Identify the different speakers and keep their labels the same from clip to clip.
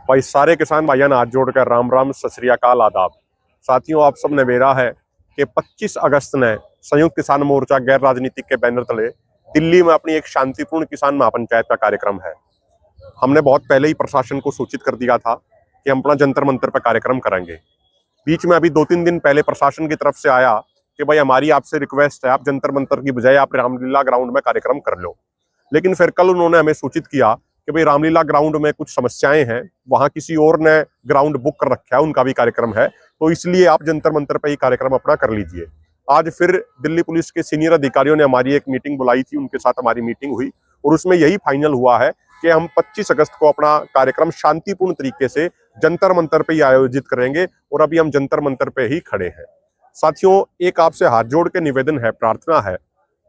Speaker 1: भाई सारे किसान भाइयों ने हाथ जोड़कर राम राम, सत श्री अकाल, आदाब। साथियों, आप सब ने बेरा है कि 25 अगस्त ने संयुक्त किसान मोर्चा गैर राजनीतिक के बैनर तले दिल्ली में अपनी एक शांतिपूर्ण किसान महापंचायत का कार्यक्रम है। हमने बहुत पहले ही प्रशासन को सूचित कर दिया था कि हम अपना जंतर मंतर पर कार्यक्रम करेंगे। बीच में अभी 2-3 दिन पहले प्रशासन की तरफ से आया कि भाई हमारी आपसे रिक्वेस्ट है, आप जंतर मंतर की बजाय आप रामलीला ग्राउंड में कार्यक्रम कर लो। लेकिन फिर कल उन्होंने हमें सूचित किया कि भाई रामलीला ग्राउंड में कुछ समस्याएं हैं, वहां किसी और ने ग्राउंड बुक कर रखा है, उनका भी कार्यक्रम है, तो इसलिए आप जंतर मंतर पे ही कार्यक्रम अपना कर लीजिए। आज फिर दिल्ली पुलिस के सीनियर अधिकारियों ने हमारी एक मीटिंग बुलाई थी, उनके साथ हमारी मीटिंग हुई और उसमें यही फाइनल हुआ है कि हम 25 अगस्त को अपना कार्यक्रम शांतिपूर्ण तरीके से जंतर मंतर पे ही आयोजित करेंगे और अभी हम जंतर मंतर पे ही खड़े हैं। साथियों, एक आपसे हाथ जोड़ के निवेदन है, प्रार्थना है।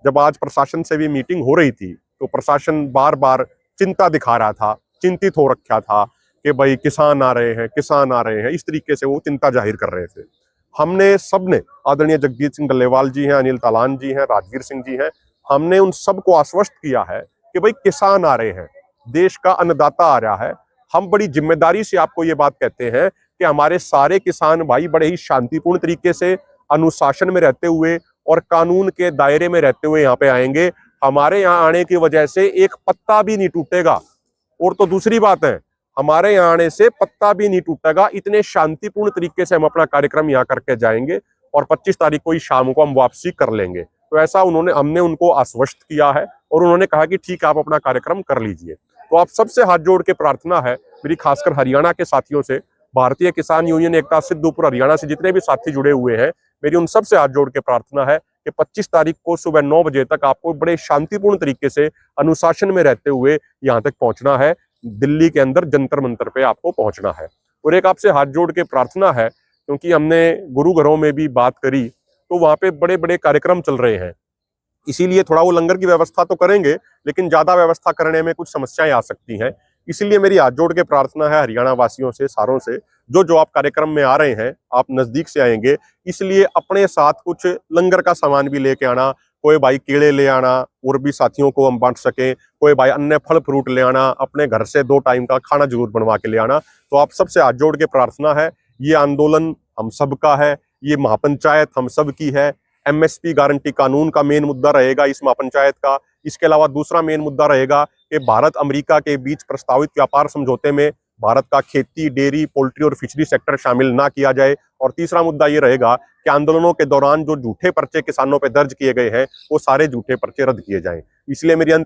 Speaker 1: जब आज प्रशासन से भी मीटिंग हो रही थी तो प्रशासन बार बार चिंता दिखा रहा था, चिंतित हो रखा था कि भाई किसान आ रहे हैं, किसान आ रहे हैं, इस तरीके से वो चिंता जाहिर कर रहे थे। हमने सबने, आदरणीय जगजीत सिंह डल्लेवाल जी हैं, अनिल तालान जी हैं, राजवीर सिंह जी हैं, हमने उन सबको आश्वस्त किया है कि भाई किसान आ रहे हैं, देश का अन्नदाता आ रहा है। हम बड़ी जिम्मेदारी से आपको ये बात कहते हैं कि हमारे सारे किसान भाई बड़े ही शांतिपूर्ण तरीके से, अनुशासन में रहते हुए और कानून के दायरे में रहते हुए यहाँ पे आएंगे। हमारे यहाँ आने की वजह से एक पत्ता भी नहीं टूटेगा। और तो दूसरी बात है, हमारे यहाँ आने से पत्ता भी नहीं टूटेगा। इतने शांतिपूर्ण तरीके से हम अपना कार्यक्रम यहाँ करके जाएंगे और 25 तारीख को ही शाम को हम वापसी कर लेंगे। तो ऐसा हमने उनको आश्वस्त किया है और उन्होंने कहा कि ठीक है, आप अपना कार्यक्रम कर लीजिए। तो आप सबसे हाथ जोड़ के प्रार्थना है मेरी, खासकर हरियाणा के साथियों से, भारतीय किसान यूनियन एकता सिद्धूपुर हरियाणा से जितने भी साथी जुड़े हुए हैं, मेरी उन सबसे हाथ जोड़ के प्रार्थना है कि 25 तारीख को सुबह 9 बजे तक आपको बड़े शांतिपूर्ण तरीके से अनुशासन में रहते हुए यहाँ तक पहुंचना है। दिल्ली के अंदर जंतर मंतर पे आपको पहुंचना है। और एक आपसे हाथ जोड़ के प्रार्थना है, क्योंकि हमने गुरु घरों में भी बात करी तो वहां पे बड़े बड़े कार्यक्रम चल रहे हैं, इसीलिए थोड़ा वो लंगर की व्यवस्था तो करेंगे, लेकिन ज्यादा व्यवस्था करने में कुछ समस्याएं आ सकती हैं। इसीलिए मेरी हाथ जोड़ के प्रार्थना है हरियाणा वासियों से, सारों से, जो आप कार्यक्रम में आ रहे हैं, आप नजदीक से आएंगे, इसलिए अपने साथ कुछ लंगर का सामान भी लेके आना। कोई भाई केले ले आना और भी साथियों को हम बांट सके, कोई भाई अन्य फल फ्रूट ले आना, अपने घर से 2 टाइम का खाना जरूर बनवा के ले आना। तो आप सबसे हाथ जोड़ के प्रार्थना है, ये आंदोलन हम सबका है, ये महापंचायत हम सब की है। एमएसपी गारंटी कानून का मेन मुद्दा रहेगा इस महापंचायत का। इसके अलावा दूसरा मेन मुद्दा रहेगा कि भारत अमेरिका के बीच प्रस्तावित व्यापार समझौते में भारत का खेती, डेयरी, पोल्ट्री और फिशरी सेक्टर शामिल ना किया जाए। और तीसरा मुद्दा ये रहेगा कि आंदोलनों के दौरान जो झूठे पर्चे किसानों पर दर्ज किए गए हैं, वो सारे झूठे पर्चे रद्द किए जाएं। इसलिए मेरी अंत में